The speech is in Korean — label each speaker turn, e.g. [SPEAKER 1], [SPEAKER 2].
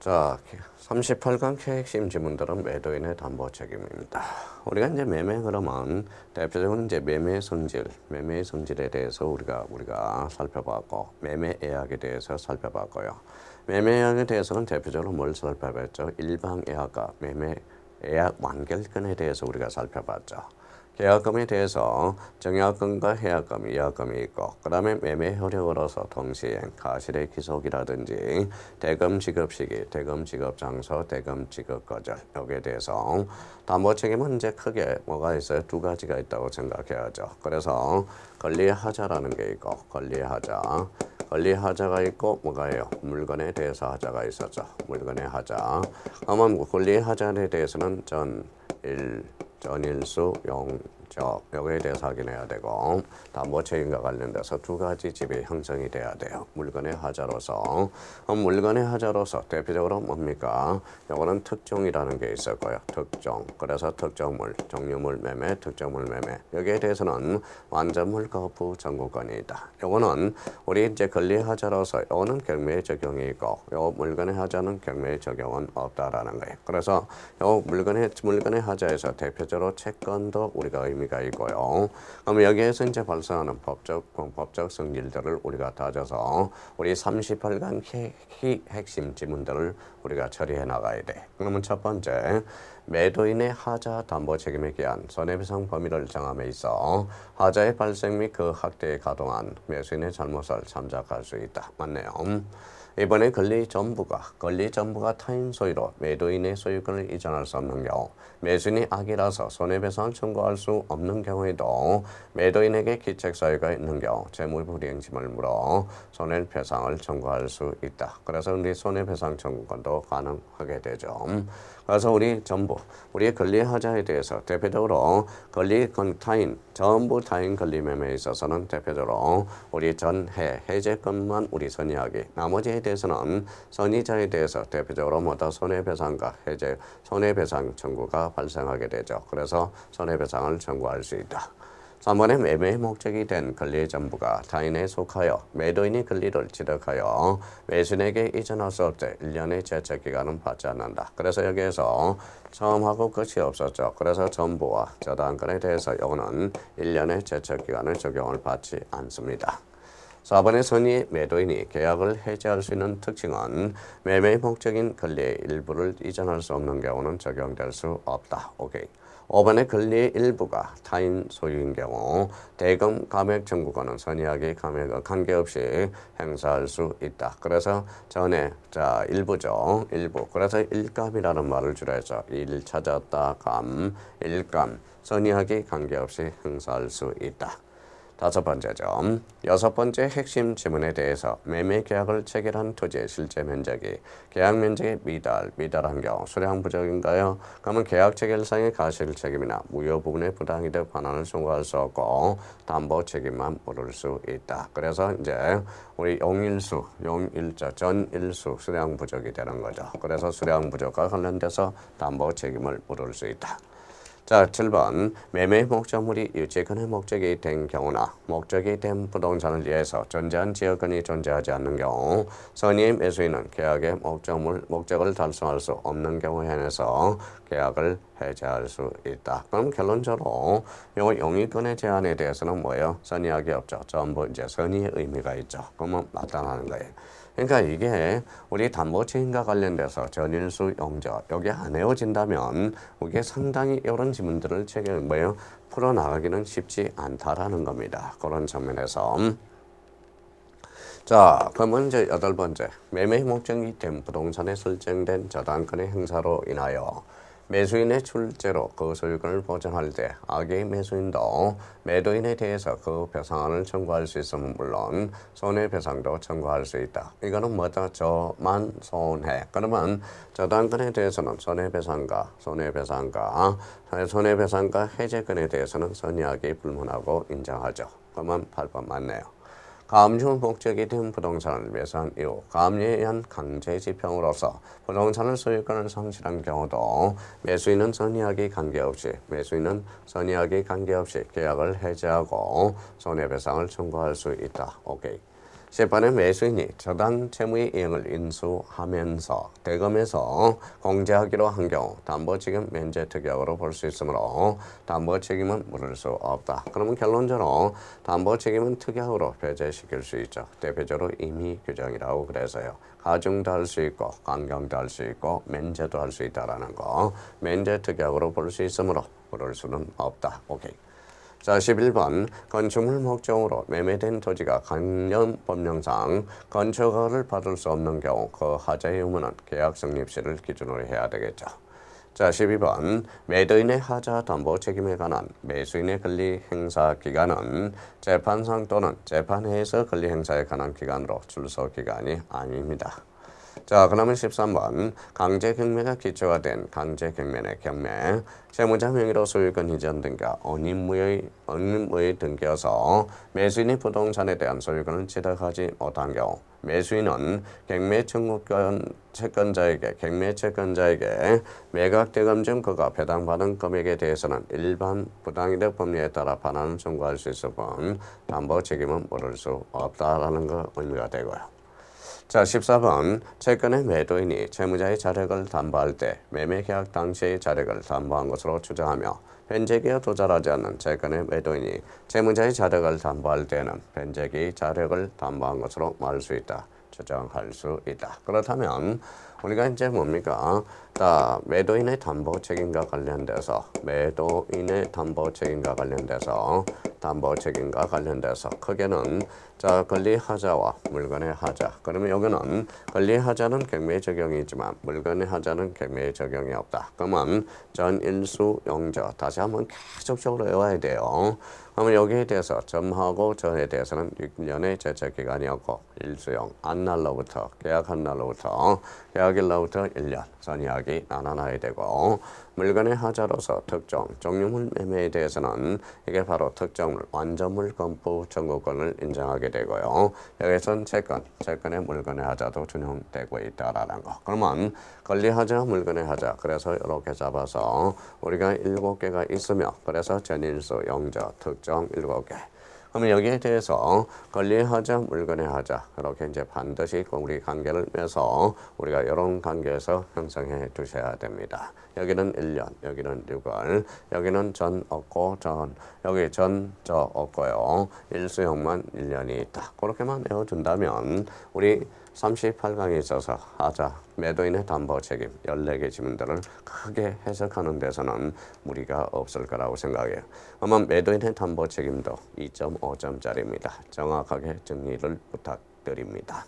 [SPEAKER 1] 자, 38강 핵심 지문들은 매도인의 담보 책임입니다. 우리가 이제 매매 그러면 대표적으로 이제 매매의 성질에 대해서 우리가 살펴봤고, 매매 예약에 대해서 살펴봤고요. 매매 예약에 대해서는 대표적으로 뭘 살펴봤죠? 일방 예약과 매매 예약 완결권에 대해서 우리가 살펴봤죠. 계약금에 대해서 정약금과 해약금, 예약금이 있고, 그 다음에 매매 효력으로서 동시행, 가실의 기속이라든지 대금 지급 시기, 대금 지급 장소, 대금 지급 거절, 여기에 대해서 담보 책임은 이제 크게 뭐가 있어요? 두 가지가 있다고 생각해야죠. 그래서 권리하자라는 게 있고, 권리하자가 있고 뭐가요? 물건에 대해서 하자가 있었죠. 물건의 하자. 그러면 권리하자에 대해서는 전일수, 용적 여기에 대해서 확인해야 되고, 담보 책임과 관련돼서 두 가지 집이 형성이 돼야 돼요. 물건의 하자로서. 물건의 하자로서 대표적으로 뭡니까? 요거는 특종이라는 게 있었고요. 특종. 그래서 특정물, 종류물 매매, 특정물 매매. 여기에 대해서는 완전물 거부 청구권이 있다. 요거는 우리 이제 권리하자로서 요거는 경매의 적용이 있고, 요 물건의 하자는 경매의 적용은 없다라는 거예요. 그래서 요 물건의 하자에서 대표적으로 채권도 우리가 의미가 있고요. 그럼 여기에서 이제 발생하는 법적 성질들을 우리가 따져서 우리 38강 핵심 지문들을 우리가 처리해 나가야 돼. 그러면 첫 번째, 매도인의 하자 담보 책임에 기한 손해배상 범위를 정함에 있어 하자의 발생 및 그 확대에 가동한 매수인의 잘못을 참작할 수 있다. 맞네요. 이번에 권리 전부가 타인 소유로 매도인의 소유권을 이전할 수 없는 경우, 매수인이 악이라서 손해배상을 청구할 수 없는 경우에도 매도인에게 기책 사유가 있는 경우 재무불이행심을 물어 손해배상을 청구할 수 있다. 그래서 우리 손해배상 청구권도 가능하게 되죠. 그래서 우리의 권리하자에 대해서 대표적으로 전부 타인 권리매매에 있어서는 대표적으로 우리 해제권만 우리 선의하기, 나머지에 대해서는 선의자에 대해서 대표적으로 손해배상과 손해배상 청구가 발생하게 되죠. 그래서 손해배상을 청구할 수 있다. 3번에 매매의 목적이 된 권리의 전부가 타인에 속하여 매도인이 권리를 취득하여 매수인에게 이전할 수 없되 1년의 제척기간은 받지 않는다. 그래서 여기에서 처음하고 끝이 없었죠. 그래서 전부와 저당권에 대해서 이거는 1년의 제척기간을 적용을 받지 않습니다. 4번의 선의 매도인이 계약을 해지할 수 있는 특징은 매매의 목적인 권리의 일부를 이전할 수 없는 경우는 적용될 수 없다. 오케이. 5번의 권리의 일부가 타인 소유인 경우 대금 감액 청구권은 선의하기 감액과 관계없이 행사할 수 있다. 그래서 일부죠. 일부. 그래서 일감이라는 말을 줄여서 일 찾았다 감, 일감, 선의하기 관계없이 행사할 수 있다. 5번째죠. 6번째 핵심 지문에 대해서 매매 계약을 체결한 토지의 실제 면적이 계약 면적에 미달한 경우 수량 부족인가요? 그러면 계약 체결상의 가실 책임이나 무효 부분의 부당이득 반환을 청구할 수 없고 담보 책임만 물을 수 있다. 그래서 이제 우리 전일수 수량 부족이 되는 거죠. 그래서 수량 부족과 관련돼서 담보 책임을 물을 수 있다. 자, 7번 매매 목적물이 유치권의 목적이 된 경우나 목적이 된 부동산을 위해서 존재한 지역권이 존재하지 않는 경우 선의 매수인은 계약의 목적을 달성할 수 없는 경우에 한해서 계약을 해제할 수 있다. 그럼 결론적으로 이 용의권의 제한에 대해서는 뭐예요? 선의하기 없죠. 전부 이제 선의의 의미가 있죠. 그러면 나타나는 거예요. 그러니까 이게 우리 담보 책임과 관련돼서 전일수 용적 여기 안 외워진다면 이게 상당히 이런 지문들을 풀어나가기는 쉽지 않다라는 겁니다. 그런 측면에서 자, 그러면 이제 8번째 매매 목적이 된 부동산에 설정된 저당권의 행사로 인하여 매수인의 출제로 그 소유권을 보전할 때 악의 매수인도 매도인에 대해서 그 배상안을 청구할 수 있으면 물론 손해배상도 청구할 수 있다. 이거는 뭐다? 저만 손해. 그러면 저당권에 대해서는 손해배상과 해제권에 대해서는 선의하기 불문하고 인정하죠. 그러면 8번 맞네요. 가압류 목적이 된 부동산을 매수한 이후 가압류에 의한 강제 집행으로서 부동산을 소유권을 상실한 경우도 매수인은 선의하기 관계없이 계약을 해지하고 손해배상을 청구할 수 있다. 오케이. 10번의 매수인이 저당 채무의 이행을 인수하면서 대금에서 공제하기로 한 경우 담보책임 면제 특약으로 볼 수 있으므로 담보책임은 물을 수 없다. 그러면 결론적으로 담보책임은 특약으로 배제시킬 수 있죠. 대표적으로 임의 규정이라고 그래서요. 가중도 할 수 있고 강경도 할 수 있고 면제도 할 수 있다라는 거. 면제 특약으로 볼 수 있으므로 물을 수는 없다. 오케이. 자, 11번 건축물 목적으로 매매된 토지가 관련 법령상 건축허가를 받을 수 없는 경우 그 하자의 의무는 계약 성립시를 기준으로 해야 되겠죠. 자, 12번 매도인의 하자 담보 책임에 관한 매수인의 권리 행사 기간은 재판상 또는 재판회에서 권리 행사에 관한 기간으로 출소 기간이 아닙니다. 자, 그러면 13번 강제 경매가 기초가 된 강제 경매의 경매 채무자 명의로 소유권 이전 등기가 언인무의 등기여서 매수인이 부동산에 대한 소유권을 취득하지 못한 경우 매수인은 경매 채권자에게 매각대금 중 그가 배당받은 금액에 대해서는 일반 부당이득 법률에 따라 반환을 청구할 수 있을 뿐 담보 책임은 물을 수 없다라는 거 의미가 되고요. 자, 14번 채권의 매도인이 채무자의 자력을 담보할 때 매매계약 당시의 자력을 담보한 것으로 추정하며 변제기에 도달하지 않는 채권의 매도인이 채무자의 자력을 담보할 때는 변제기의 자력을 담보한 것으로 말할 수 있다. 추정할 수 있다. 그렇다면 우리가 이제 뭡니까? 자, 매도인의 담보 책임과 관련돼서 크게는 자, 권리하자와 물건의 하자. 그러면 여기는 권리하자는 경매 적용이지만 물건의 하자는 경매 적용이 없다. 그러면 전일수 영저 다시 한번 계속적으로 외워야 돼요. 그러면 여기에 대해서 점하고 저에 대해서는 6년의 제척기간이었고 일수용 안날로부터 계약한 날로부터 계약일로부터 1년 선이하기 나눠놔야 되고 물건의 하자로서 특정 종류물 매매에 대해서는 이게 바로 특정물 완전물 건포 청구권을 인정하게 되고요. 여기선 채권의 물건의 하자도 준용되고 있다라는 거. 그러면 권리하자 물건의 하자 그래서 이렇게 잡아서 우리가 7개가 있으며 그래서 전일수 영저 특정 7개. 그러면 여기에 대해서 권리하자 물건의 하자 이렇게 이제 반드시 우리 관계를 맺어서 우리가 이런 관계에서 형성해 두셔야 됩니다. 여기는 1년, 여기는 6월, 여기는 전 없고 여기 저 없고요. 일수형만 1년이 있다. 그렇게만 외워둔다면 우리 38강에 있어서 하자, 매도인의 담보 책임 14개 지문들을 크게 해석하는 데서는 무리가 없을 거라고 생각해요. 아마 매도인의 담보 책임도 2.5점짜리입니다. 정확하게 정리를 부탁드립니다.